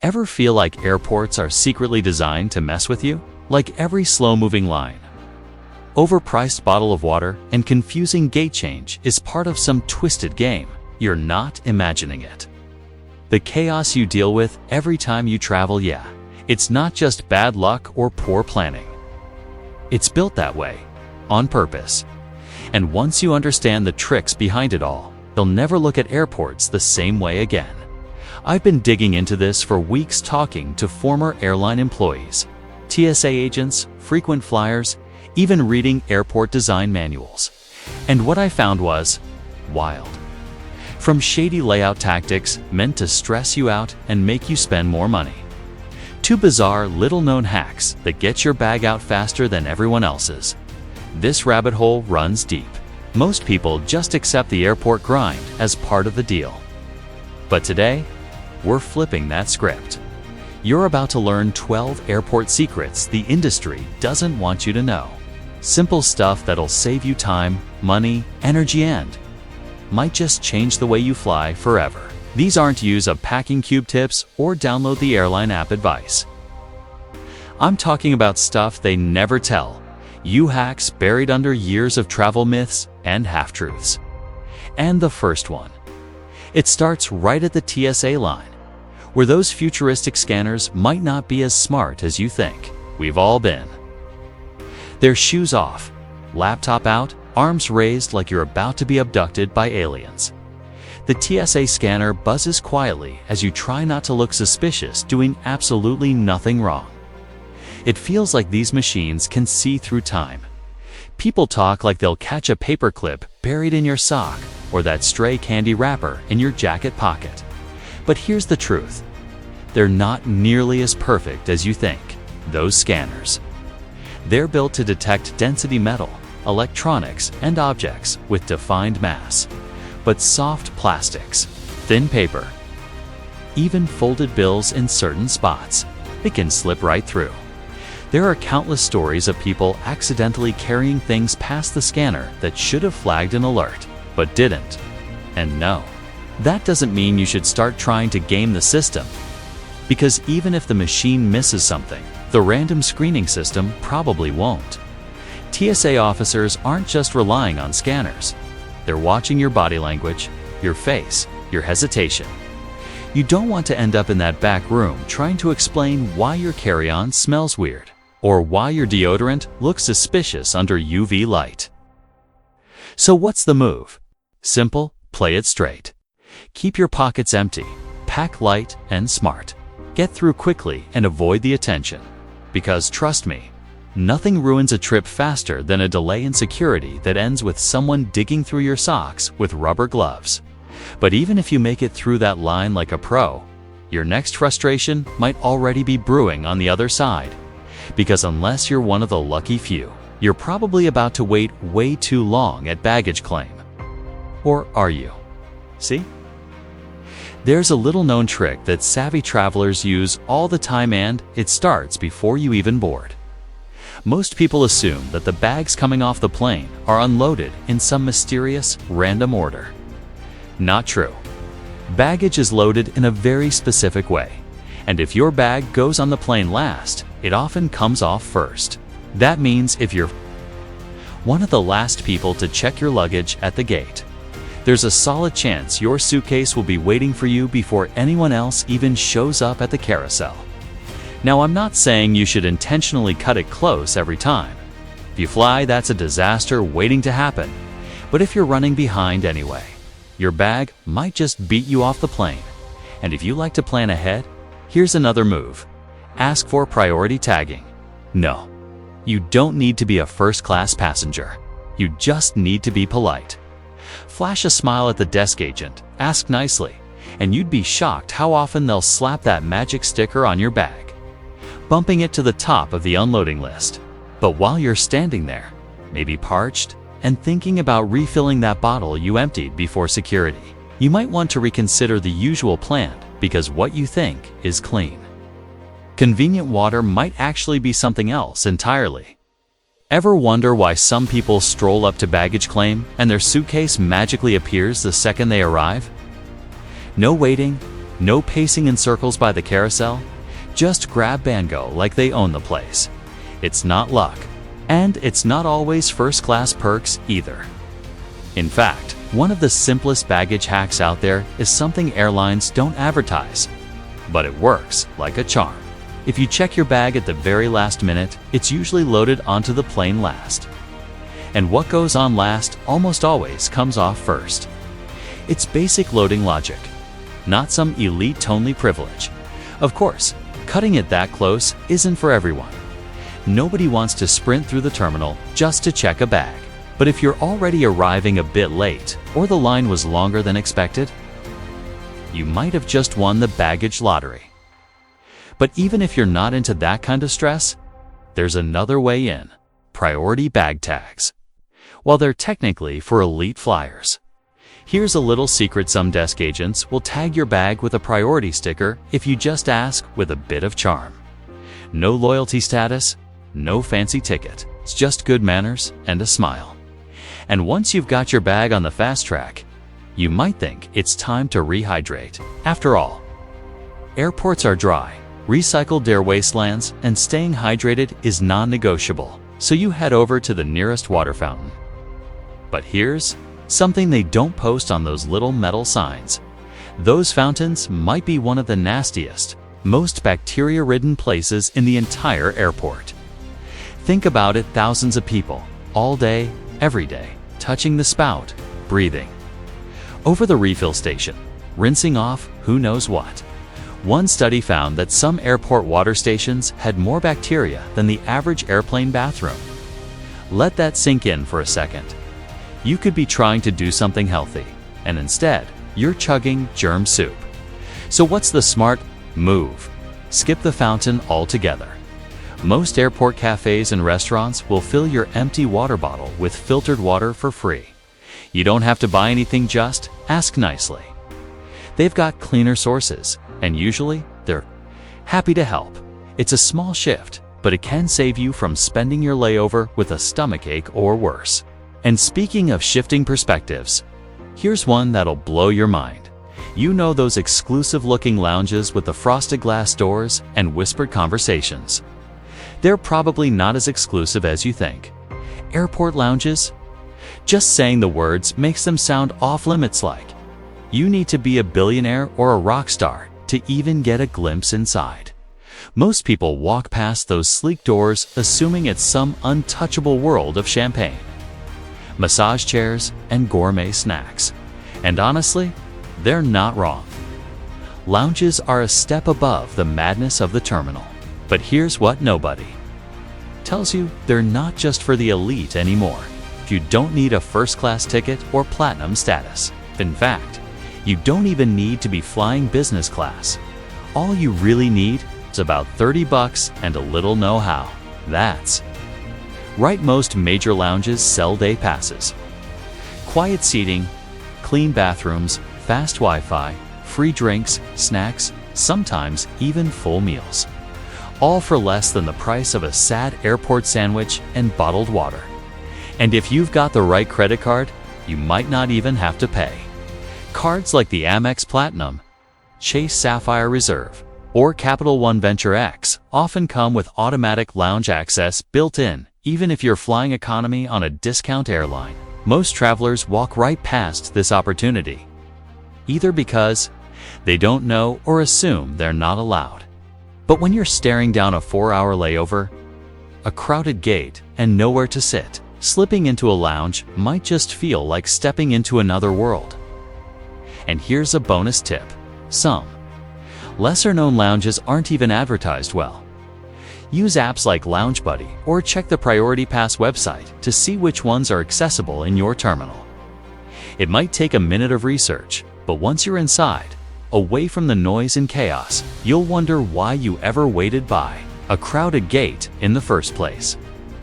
Ever feel like airports are secretly designed to mess with you? Like every slow-moving line, overpriced bottle of water, and confusing gate change is part of some twisted game. You're not imagining it. The chaos you deal with every time you travel, yeah, it's not just bad luck or poor planning. It's built that way, on purpose. And once you understand the tricks behind it all, you'll never look at airports the same way again. I've been digging into this for weeks, talking to former airline employees, TSA agents, frequent flyers, even reading airport design manuals. And what I found was wild. From shady layout tactics meant to stress you out and make you spend more money, to bizarre little-known hacks that get your bag out faster than everyone else's. This rabbit hole runs deep. Most people just accept the airport grind as part of the deal. But today, we're flipping that script. You're about to learn 12 airport secrets the industry doesn't want you to know. Simple stuff that'll save you time, money, energy, and might just change the way you fly forever. These aren't use of packing cube tips or download the airline app advice. I'm talking about stuff they never tell. You hacks buried under years of travel myths and half-truths. And the first one. It starts right at the TSA line, where those futuristic scanners might not be as smart as you think. We've all been. Their shoes off, laptop out, arms raised like you're about to be abducted by aliens. The TSA scanner buzzes quietly as you try not to look suspicious, doing absolutely nothing wrong. It feels like these machines can see through time. People talk like they'll catch a paperclip buried in your sock or that stray candy wrapper in your jacket pocket. But here's the truth. They're not nearly as perfect as you think, those scanners. They're built to detect density metal, electronics, and objects with defined mass. But soft plastics, thin paper, even folded bills in certain spots, it can slip right through. There are countless stories of people accidentally carrying things past the scanner that should have flagged an alert, but didn't. And no, that doesn't mean you should start trying to game the system. Because even if the machine misses something, the random screening system probably won't. TSA officers aren't just relying on scanners. They're watching your body language, your face, your hesitation. You don't want to end up in that back room trying to explain why your carry-on smells weird, or why your deodorant looks suspicious under UV light. So what's the move? Simple, play it straight. Keep your pockets empty, pack light and smart. Get through quickly and avoid the attention. Because trust me, nothing ruins a trip faster than a delay in security that ends with someone digging through your socks with rubber gloves. But even if you make it through that line like a pro, your next frustration might already be brewing on the other side. Because unless you're one of the lucky few, you're probably about to wait way too long at baggage claim. Or are you? See? There's a little-known trick that savvy travelers use all the time, and it starts before you even board. Most people assume that the bags coming off the plane are unloaded in some mysterious, random order. Not true. Baggage is loaded in a very specific way, and if your bag goes on the plane last, it often comes off first. That means if you're one of the last people to check your luggage at the gate, there's a solid chance your suitcase will be waiting for you before anyone else even shows up at the carousel. Now, I'm not saying you should intentionally cut it close every time. If you fly, that's a disaster waiting to happen. But if you're running behind anyway, your bag might just beat you off the plane. And if you like to plan ahead, here's another move. Ask for priority tagging. No, you don't need to be a first-class passenger. You just need to be polite. Flash a smile at the desk agent, ask nicely, and you'd be shocked how often they'll slap that magic sticker on your bag, bumping it to the top of the unloading list. But while you're standing there, maybe parched, and thinking about refilling that bottle you emptied before security, you might want to reconsider the usual plan, because what you think is clean, convenient water might actually be something else entirely. Ever wonder why some people stroll up to baggage claim and their suitcase magically appears the second they arrive? No waiting, No pacing in circles by the carousel. Just grab and go like they own the place. It's not luck, and it's not always first-class perks either. In fact, one of the simplest baggage hacks out there is something airlines don't advertise, but it works like a charm. If you check your bag at the very last minute, it's usually loaded onto the plane last. And what goes on last almost always comes off first. It's basic loading logic, not some elite only privilege. Of course, cutting it that close isn't for everyone. Nobody wants to sprint through the terminal just to check a bag. But if you're already arriving a bit late, or the line was longer than expected, you might have just won the baggage lottery. But even if you're not into that kind of stress, there's another way in: priority bag tags. While they're technically for elite flyers, here's a little secret: some desk agents will tag your bag with a priority sticker if you just ask with a bit of charm. No loyalty status, no fancy ticket. It's just good manners and a smile. And once you've got your bag on the fast track, you might think it's time to rehydrate. After all, airports are dry, recycled air wastelands, and staying hydrated is non-negotiable. So you head over to the nearest water fountain. But here's something they don't post on those little metal signs. Those fountains might be one of the nastiest, most bacteria-ridden places in the entire airport. Think about it: thousands of people, all day, every day, touching the spout, breathing over the refill station, rinsing off who knows what. One study found that some airport water stations had more bacteria than the average airplane bathroom. Let that sink in for a second. You could be trying to do something healthy, and instead, you're chugging germ soup. So what's the smart move? Skip the fountain altogether. Most airport cafes and restaurants will fill your empty water bottle with filtered water for free. You don't have to buy anything, just ask nicely. They've got cleaner sources, and usually they're happy to help. It's a small shift, but it can save you from spending your layover with a stomachache or worse. And speaking of shifting perspectives, here's one that'll blow your mind. You know those exclusive-looking lounges with the frosted glass doors and whispered conversations? They're probably not as exclusive as you think. Airport lounges? Just saying the words makes them sound off-limits, like you need to be a billionaire or a rock star to even get a glimpse inside. Most people walk past those sleek doors assuming it's some untouchable world of champagne, massage chairs, and gourmet snacks. And honestly, they're not wrong. Lounges are a step above the madness of the terminal. But here's what nobody tells you: they're not just for the elite anymore. You don't need a first-class ticket or platinum status. In fact, you don't even need to be flying business class. All you really need is about $30 and a little know-how. That's right. Most major lounges sell day passes. Quiet seating, clean bathrooms, fast Wi-Fi, free drinks, snacks, sometimes even full meals. All for less than the price of a sad airport sandwich and bottled water. And if you've got the right credit card, you might not even have to pay. Cards like the Amex Platinum, Chase Sapphire Reserve, or Capital One Venture X often come with automatic lounge access built in, even if you're flying economy on a discount airline. Most travelers walk right past this opportunity, either because they don't know or assume they're not allowed. But when you're staring down a 4-hour layover, a crowded gate, and nowhere to sit, slipping into a lounge might just feel like stepping into another world. And here's a bonus tip: some lesser-known lounges aren't even advertised well. Use apps like Lounge Buddy or check the Priority Pass website to see which ones are accessible in your terminal. It might take a minute of research, but once you're inside, away from the noise and chaos, you'll wonder why you ever waited by a crowded gate in the first place.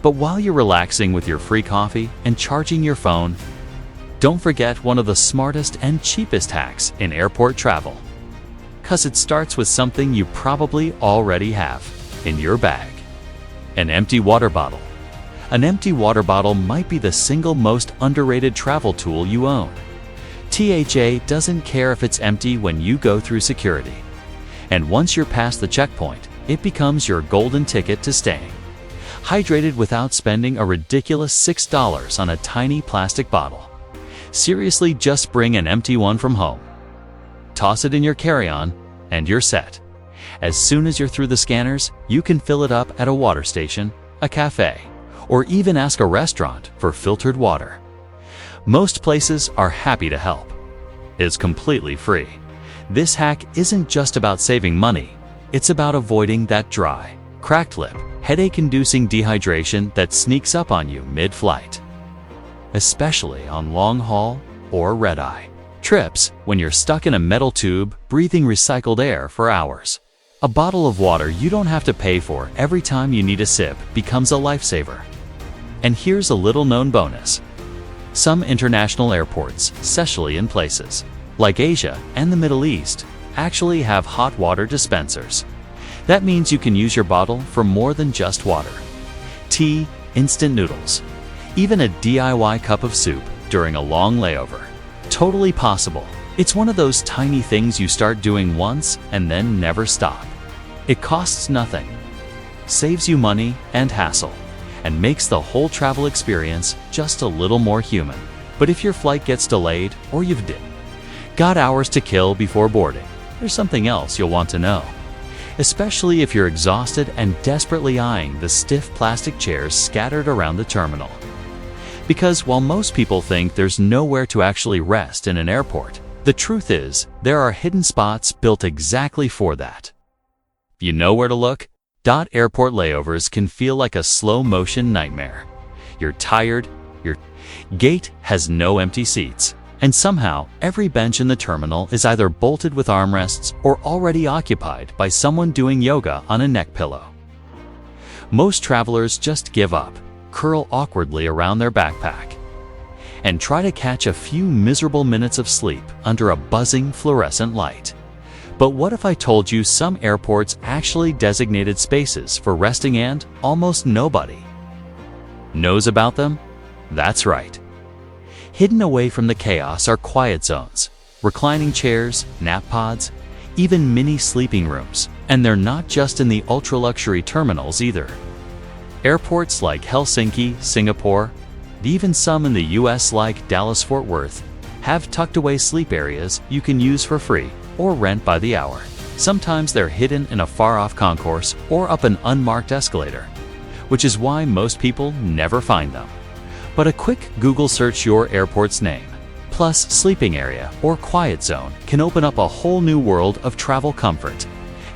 But while you're relaxing with your free coffee and charging your phone, don't forget one of the smartest and cheapest hacks in airport travel. 'Cause it starts with something you probably already have in your bag: an empty water bottle. An empty water bottle might be the single most underrated travel tool you own. THA doesn't care if it's empty when you go through security. And once you're past the checkpoint, it becomes your golden ticket to staying. Hydrated without spending a ridiculous $6 on a tiny plastic bottle. Seriously, just bring an empty one from home. Toss it in your carry-on, and you're set. As soon as you're through the scanners, you can fill it up at a water station, a cafe, or even ask a restaurant for filtered water. Most places are happy to help. It's completely free. This hack isn't just about saving money, it's about avoiding that dry, cracked lip, headache-inducing dehydration that sneaks up on you mid-flight. Especially on long-haul or red-eye trips when you're stuck in a metal tube breathing recycled air for hours. A bottle of water you don't have to pay for every time you need a sip becomes a lifesaver. And here's a little-known bonus. Some international airports, especially in places like Asia and the Middle East, actually have hot water dispensers. That means you can use your bottle for more than just water. Tea, instant noodles, even a DIY cup of soup during a long layover. Totally possible. It's one of those tiny things you start doing once and then never stop. It costs nothing, saves you money and hassle, and makes the whole travel experience just a little more human. But if your flight gets delayed or you've got hours to kill before boarding, there's something else you'll want to know. Especially if you're exhausted and desperately eyeing the stiff plastic chairs scattered around the terminal. Because while most people think there's nowhere to actually rest in an airport, the truth is there are hidden spots built exactly for that. You know where to look? Airport layovers can feel like a slow-motion nightmare. You're tired, your gate has no empty seats, and somehow every bench in the terminal is either bolted with armrests or already occupied by someone doing yoga on a neck pillow. Most travelers just give up, curl awkwardly around their backpack, and try to catch a few miserable minutes of sleep under a buzzing fluorescent light. But what if I told you some airports actually designated spaces for resting and almost nobody knows about them? That's right. Hidden away from the chaos are quiet zones, reclining chairs, nap pods, even mini sleeping rooms. And they're not just in the ultra-luxury terminals either. Airports like Helsinki, Singapore, even some in the US like Dallas-Fort Worth, have tucked-away sleep areas you can use for free or rent by the hour. Sometimes they're hidden in a far-off concourse or up an unmarked escalator, which is why most people never find them. But a quick Google search your airport's name, plus sleeping area or quiet zone, can open up a whole new world of travel comfort.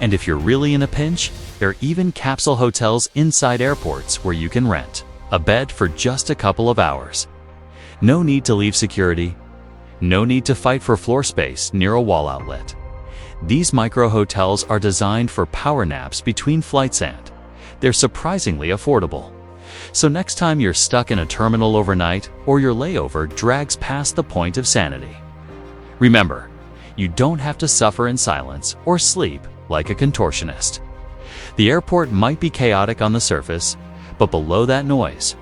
And if you're really in a pinch, there are even capsule hotels inside airports where you can rent a bed for just a couple of hours. No need to leave security. No need to fight for floor space near a wall outlet. These micro hotels are designed for power naps between flights and they're surprisingly affordable. So next time you're stuck in a terminal overnight or your layover drags past the point of sanity, remember, you don't have to suffer in silence or sleep like a contortionist. The airport might be chaotic on the surface, but below that noise,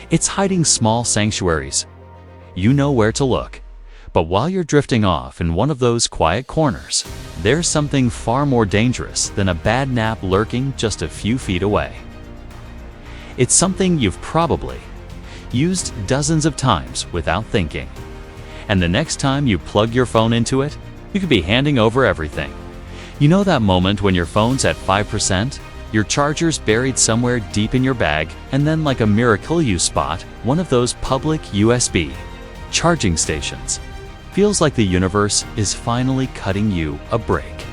it's hiding small sanctuaries. You know where to look. But while you're drifting off in one of those quiet corners, there's something far more dangerous than a bad nap lurking just a few feet away. It's something you've probably used dozens of times without thinking. And the next time you plug your phone into it, you could be handing over everything. You know that moment when your phone's at 5%, your charger's buried somewhere deep in your bag, and then like a miracle you spot one of those public USB charging stations. Feels like the universe is finally cutting you a break.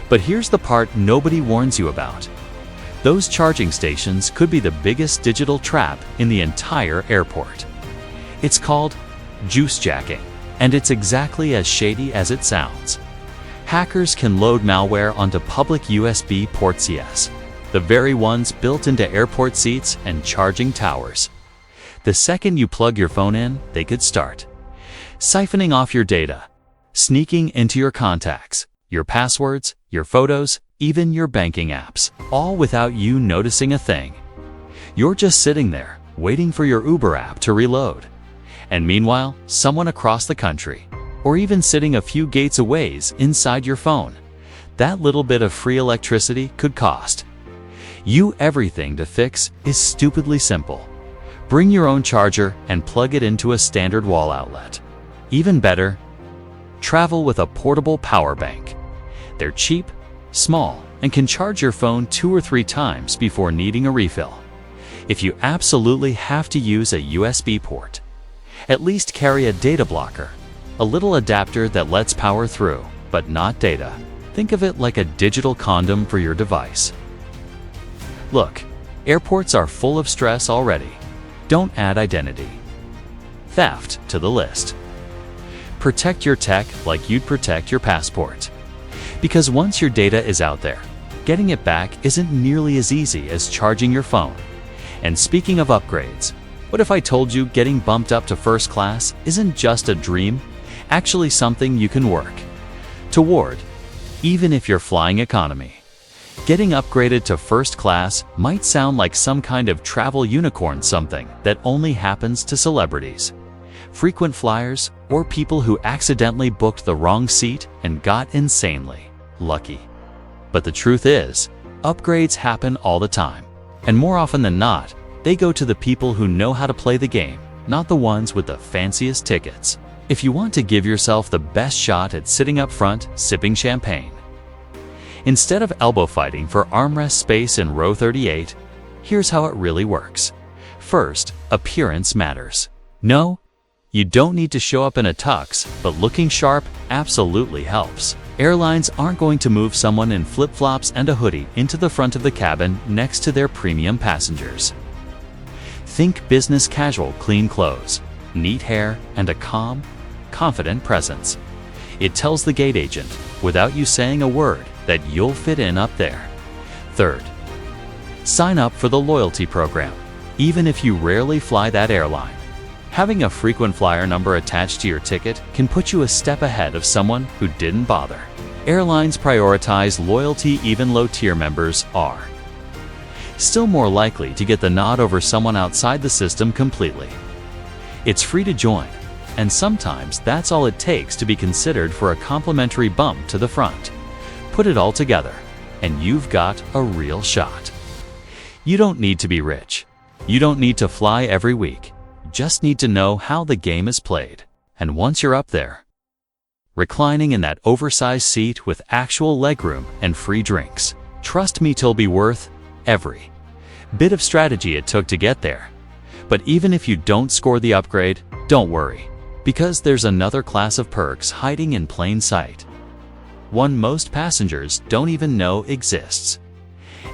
But here's the part nobody warns you about. Those charging stations could be the biggest digital trap in the entire airport. It's called juice jacking, and it's exactly as shady as it sounds. Hackers can load malware onto public USB ports, yes, the very ones built into airport seats and charging towers. The second you plug your phone in, they could start siphoning off your data, sneaking into your contacts, your passwords, your photos, even your banking apps, all without you noticing a thing. You're just sitting there, waiting for your Uber app to reload. And meanwhile, someone across the country, or even sitting a few gates away inside your phone. That little bit of free electricity could cost you everything. To fix is stupidly simple. Bring your own charger and plug it into a standard wall outlet. Even better, travel with a portable power bank. They're cheap, small, and can charge your phone 2 or 3 times before needing a refill. If you absolutely have to use a USB port, at least carry a data blocker, a little adapter that lets power through, but not data. Think of it like a digital condom for your device. Look, airports are full of stress already. Don't add identity theft to the list. Protect your tech like you'd protect your passport. Because once your data is out there, getting it back isn't nearly as easy as charging your phone. And speaking of upgrades, what if I told you getting bumped up to first class isn't just a dream, actually something you can work toward, even if you're flying economy? Getting upgraded to first class might sound like some kind of travel unicorn, something that only happens to celebrities, frequent flyers, or people who accidentally booked the wrong seat and got insanely lucky. But the truth is, upgrades happen all the time. And more often than not, they go to the people who know how to play the game, not the ones with the fanciest tickets. If you want to give yourself the best shot at sitting up front, sipping champagne, instead of elbow fighting for armrest space in row 38, here's how it really works. First, appearance matters. No, you don't need to show up in a tux, but looking sharp absolutely helps. Airlines aren't going to move someone in flip-flops and a hoodie into the front of the cabin next to their premium passengers. Think business casual, clean clothes, neat hair, and a calm, confident presence. It tells the gate agent, without you saying a word, that you'll fit in up there. Third, sign up for the loyalty program. Even if you rarely fly that airline, having a frequent flyer number attached to your ticket can put you a step ahead of someone who didn't bother. Airlines prioritize loyalty. Even low-tier members are still more likely to get the nod over someone outside the system completely. It's free to join, and sometimes that's all it takes to be considered for a complimentary bump to the front. Put it all together, and you've got a real shot. You don't need to be rich. You don't need to fly every week. Just need to know how the game is played. And once you're up there, reclining in that oversized seat with actual legroom and free drinks, trust me, it'll be worth every bit of strategy it took to get there. But even if you don't score the upgrade, don't worry, because there's another class of perks hiding in plain sight, one most passengers don't even know exists.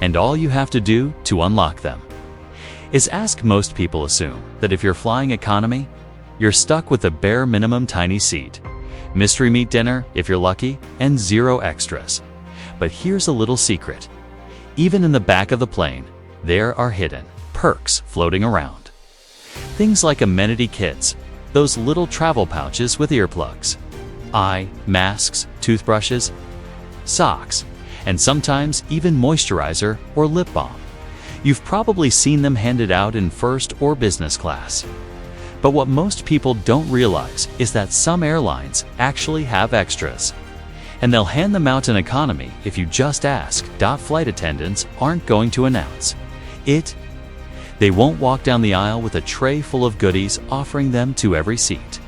And all you have to do to unlock them is ask. Most people assume that if you're flying economy, you're stuck with a bare minimum tiny seat, mystery meat dinner if you're lucky, and 0 extras. But here's a little secret. Even in the back of the plane, there are hidden perks floating around. Things like amenity kits, those little travel pouches with earplugs, eye masks, toothbrushes, socks, and sometimes even moisturizer or lip balm. You've probably seen them handed out in first or business class. But what most people don't realize is that some airlines actually have extras. And they'll hand them out in economy if you just ask. Flight attendants aren't going to announce it. They won't walk down the aisle with a tray full of goodies offering them to every seat.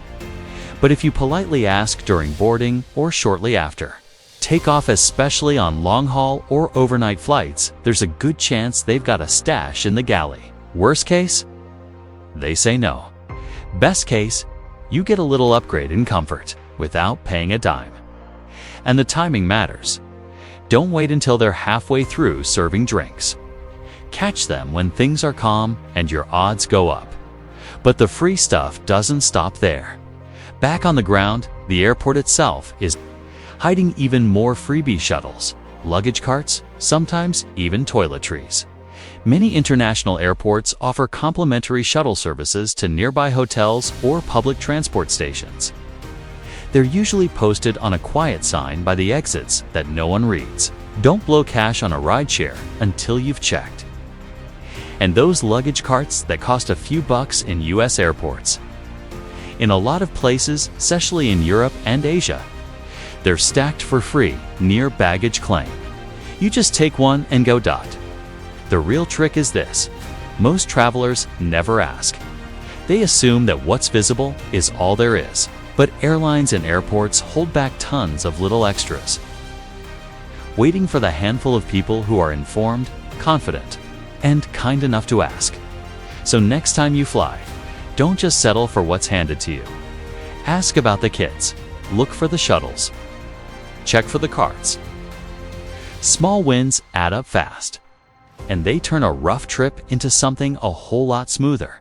But if you politely ask during boarding or shortly after takeoff, especially on long-haul or overnight flights, there's a good chance they've got a stash in the galley. Worst case, they say no. Best case, you get a little upgrade in comfort without paying a dime. And the timing matters. Don't wait until they're halfway through serving drinks. Catch them when things are calm and your odds go up. But the free stuff doesn't stop there. Back on the ground, the airport itself is hiding even more freebie shuttles, luggage carts, sometimes even toiletries. Many international airports offer complimentary shuttle services to nearby hotels or public transport stations. They're usually posted on a quiet sign by the exits that no one reads. Don't blow cash on a rideshare until you've checked. And those luggage carts that cost a few bucks in US airports. In a lot of places, especially in Europe and Asia, they're stacked for free near baggage claim. You just take one and go dot. The real trick is this: most travelers never ask. They assume that what's visible is all there is, but airlines and airports hold back tons of little extras, waiting for the handful of people who are informed, confident, and kind enough to ask. So next time you fly, don't just settle for what's handed to you. Ask about the kids, look for the shuttles, check for the carts. Small wins add up fast, and they turn a rough trip into something a whole lot smoother.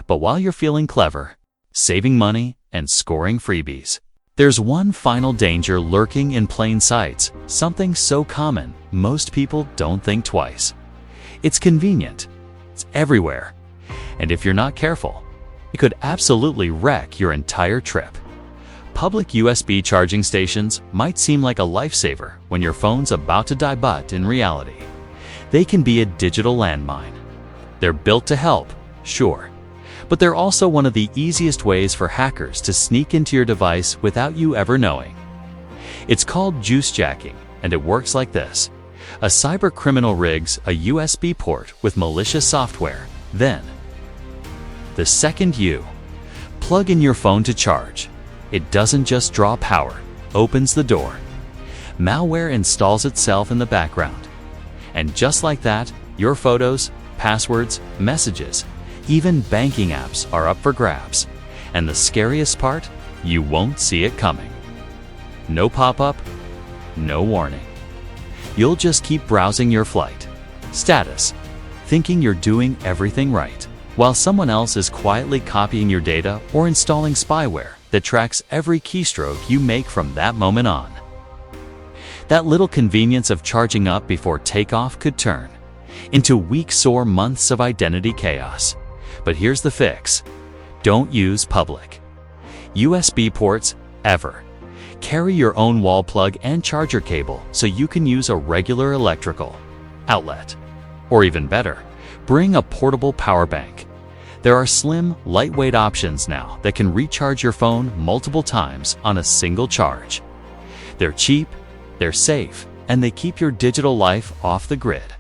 But while you're feeling clever, saving money, and scoring freebies, there's one final danger lurking in plain sight, something so common most people don't think twice. It's convenient, it's everywhere, and if you're not careful, it could absolutely wreck your entire trip. Public USB charging stations might seem like a lifesaver when your phone's about to die, but in reality, they can be a digital landmine. They're built to help, sure, but they're also one of the easiest ways for hackers to sneak into your device without you ever knowing. It's called juice jacking, and it works like this. A cyber criminal rigs a USB port with malicious software. Then, the second you plug in your phone to charge, it doesn't just draw power, opens the door. Malware installs itself in the background. And just like that, your photos, passwords, messages, even banking apps are up for grabs. And the scariest part, you won't see it coming. No pop-up, no warning. You'll just keep browsing your flight status, thinking you're doing everything right, while someone else is quietly copying your data or installing spyware that tracks every keystroke you make from that moment on. That little convenience of charging up before takeoff could turn into weeks or months of identity chaos. But here's the fix: don't use public USB ports ever. Carry your own wall plug and charger cable so you can use a regular electrical outlet. Or even better, bring a portable power bank. There are slim, lightweight options now that can recharge your phone multiple times on a single charge. They're cheap, they're safe, and they keep your digital life off the grid.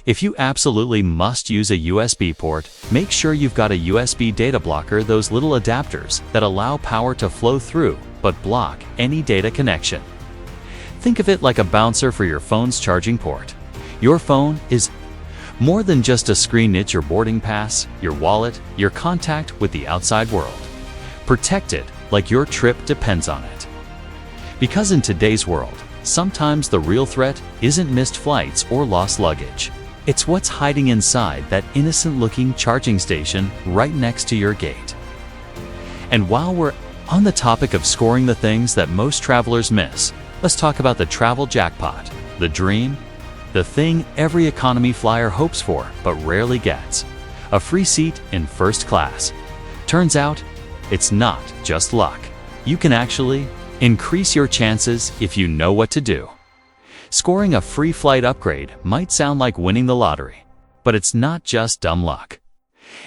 If you absolutely must use a USB port, make sure you've got a USB data blocker, those little adapters that allow power to flow through but block any data connection. Think of it like a bouncer for your phone's charging port. Your phone is more than just a screen, it's your boarding pass, your wallet, your contact with the outside world. Protect it like your trip depends on it. Because in today's world, sometimes the real threat isn't missed flights or lost luggage. It's what's hiding inside that innocent-looking charging station right next to your gate. And while we're on the topic of scoring the things that most travelers miss, let's talk about the travel jackpot, the dream, the thing every economy flyer hopes for but rarely gets: a free seat in first class. Turns out, it's not just luck. You can actually increase your chances if you know what to do. Scoring a free flight upgrade might sound like winning the lottery, but it's not just dumb luck.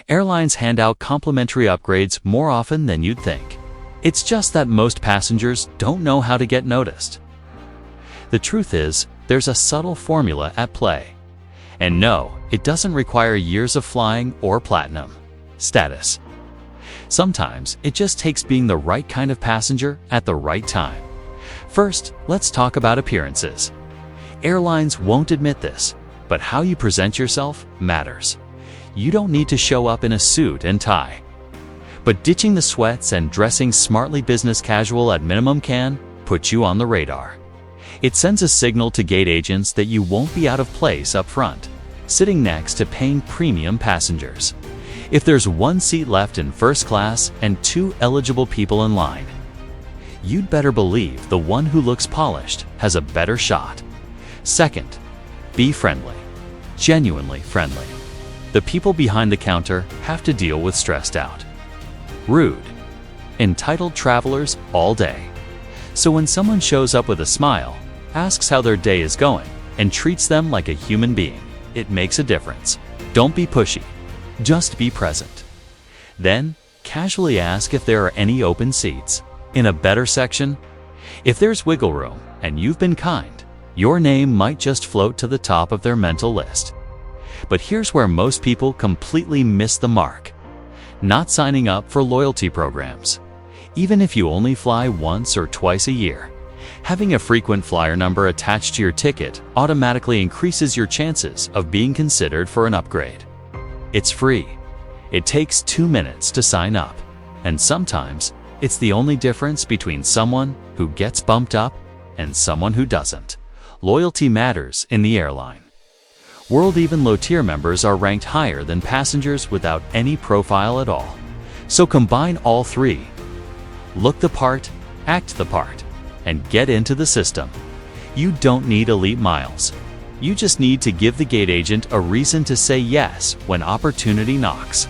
Airlines hand out complimentary upgrades more often than you'd think. It's just that most passengers don't know how to get noticed. The truth is, there's a subtle formula at play. And no, it doesn't require years of flying or platinum status. Sometimes it just takes being the right kind of passenger at the right time. First, let's talk about appearances. Airlines won't admit this, but how you present yourself matters. You don't need to show up in a suit and tie. But ditching the sweats and dressing smartly business casual at minimum can put you on the radar. It sends a signal to gate agents that you won't be out of place up front, sitting next to paying premium passengers. If there's one seat left in first class and 2 eligible people in line, you'd better believe the one who looks polished has a better shot. Second, be friendly. Genuinely friendly. The people behind the counter have to deal with stressed out, rude, entitled travelers all day. So when someone shows up with a smile, asks how their day is going, and treats them like a human being, it makes a difference. Don't be pushy. Just be present. Then, casually ask if there are any open seats. In a better section, if there's wiggle room and you've been kind, your name might just float to the top of their mental list. But here's where most people completely miss the mark: not signing up for loyalty programs. Even if you only fly once or twice a year, having a frequent flyer number attached to your ticket automatically increases your chances of being considered for an upgrade. It's free. It takes 2 minutes to sign up, and sometimes it's the only difference between someone who gets bumped up and someone who doesn't. Loyalty matters in the airline world. Even low-tier members are ranked higher than passengers without any profile at all. So combine all three: look the part, act the part, and get into the system. You don't need elite miles. You just need to give the gate agent a reason to say yes when opportunity knocks.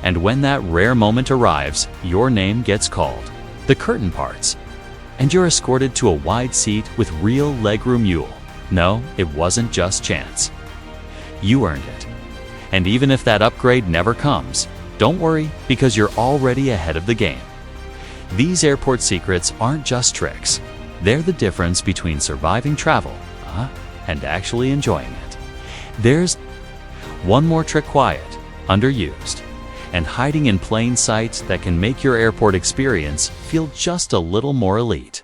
And when that rare moment arrives, your name gets called. The curtain parts, and you're escorted to a wide seat with real legroom. No, it wasn't just chance. You earned it. And even if that upgrade never comes, don't worry, because you're already ahead of the game. These airport secrets aren't just tricks. They're the difference between surviving travel and actually enjoying it. There's one more trick: quiet, underused, and hiding in plain sight that can make your airport experience feel just a little more elite.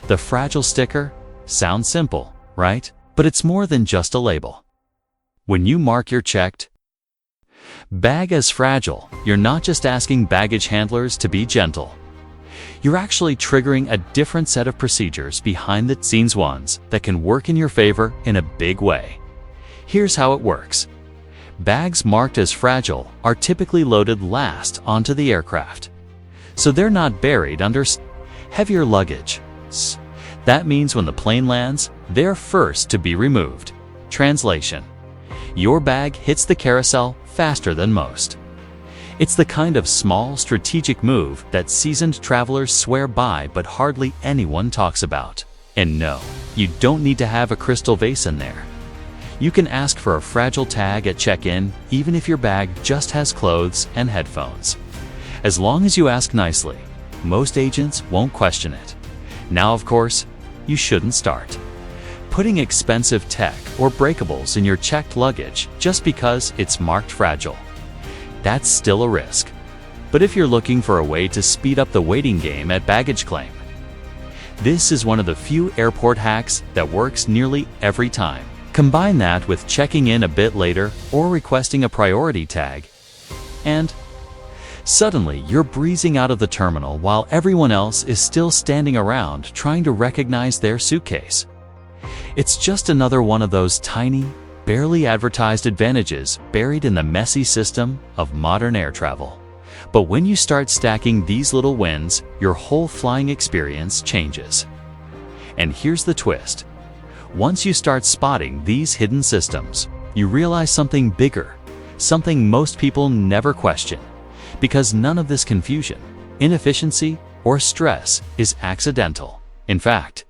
The fragile sticker sounds simple, right? But it's more than just a label. When you mark your checked bag as fragile, you're not just asking baggage handlers to be gentle. You're actually triggering a different set of procedures behind the scenes, ones that can work in your favor in a big way. Here's how it works. Bags marked as fragile are typically loaded last onto the aircraft, so they're not buried under heavier luggage. That means when the plane lands, they're first to be removed. Translation: your bag hits the carousel faster than most. It's the kind of small, strategic move that seasoned travelers swear by but hardly anyone talks about. And no, you don't need to have a crystal vase in there. You can ask for a fragile tag at check-in, even if your bag just has clothes and headphones. As long as you ask nicely, most agents won't question it. Now, of course, you shouldn't start putting expensive tech or breakables in your checked luggage just because it's marked fragile. That's still a risk. But if you're looking for a way to speed up the waiting game at baggage claim, this is one of the few airport hacks that works nearly every time. Combine that with checking in a bit later or requesting a priority tag, and suddenly you're breezing out of the terminal while everyone else is still standing around trying to recognize their suitcase. It's just another one of those tiny, barely advertised advantages buried in the messy system of modern air travel. But when you start stacking these little wins, your whole flying experience changes. And here's the twist. Once you start spotting these hidden systems, you realize something bigger, something most people never question. Because none of this confusion, inefficiency, or stress is accidental. In fact,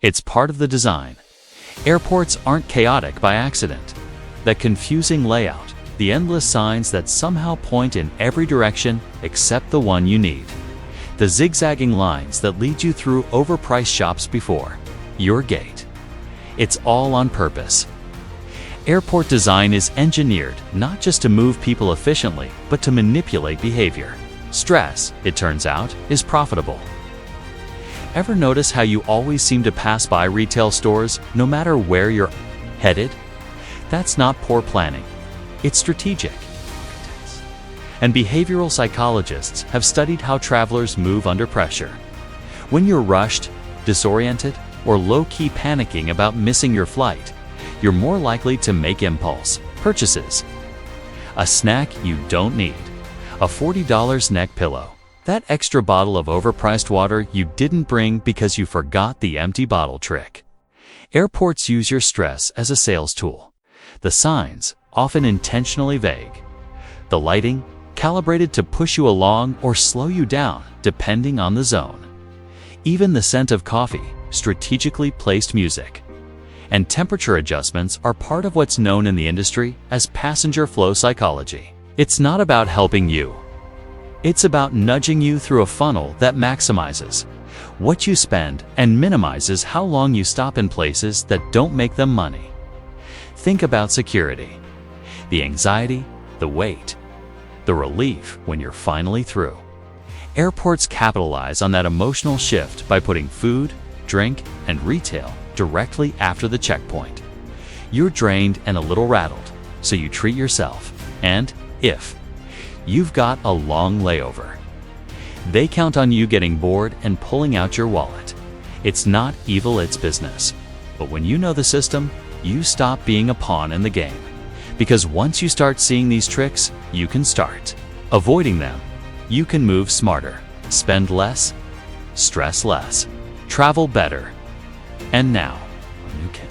it's part of the design. Airports aren't chaotic by accident. The confusing layout, the endless signs that somehow point in every direction except the one you need, the zigzagging lines that lead you through overpriced shops before your gate. It's all on purpose. Airport design is engineered not just to move people efficiently, but to manipulate behavior. Stress, it turns out, is profitable. Ever notice how you always seem to pass by retail stores no matter where you're headed? That's not poor planning. It's strategic. And behavioral psychologists have studied how travelers move under pressure. When you're rushed, disoriented, or low-key panicking about missing your flight, you're more likely to make impulse purchases. A snack you don't need, a $40 neck pillow, that extra bottle of overpriced water you didn't bring because you forgot the empty bottle trick. Airports use your stress as a sales tool. The signs, often intentionally vague. The lighting, calibrated to push you along or slow you down, depending on the zone. Even the scent of coffee, strategically placed music. And temperature adjustments are part of what's known in the industry as passenger flow psychology. It's not about helping you. It's about nudging you through a funnel that maximizes what you spend and minimizes how long you stop in places that don't make them money. Think about security. The anxiety, the wait, the relief when you're finally through. Airports capitalize on that emotional shift by putting food, drink, and retail directly after the checkpoint. You're drained and a little rattled, so you treat yourself, and if you've got a long layover, they count on you getting bored and pulling out your wallet. It's not evil, it's business. But when you know the system, you stop being a pawn in the game. Because once you start seeing these tricks, you can start avoiding them. You can move smarter, spend less, stress less, travel better. And now, you can.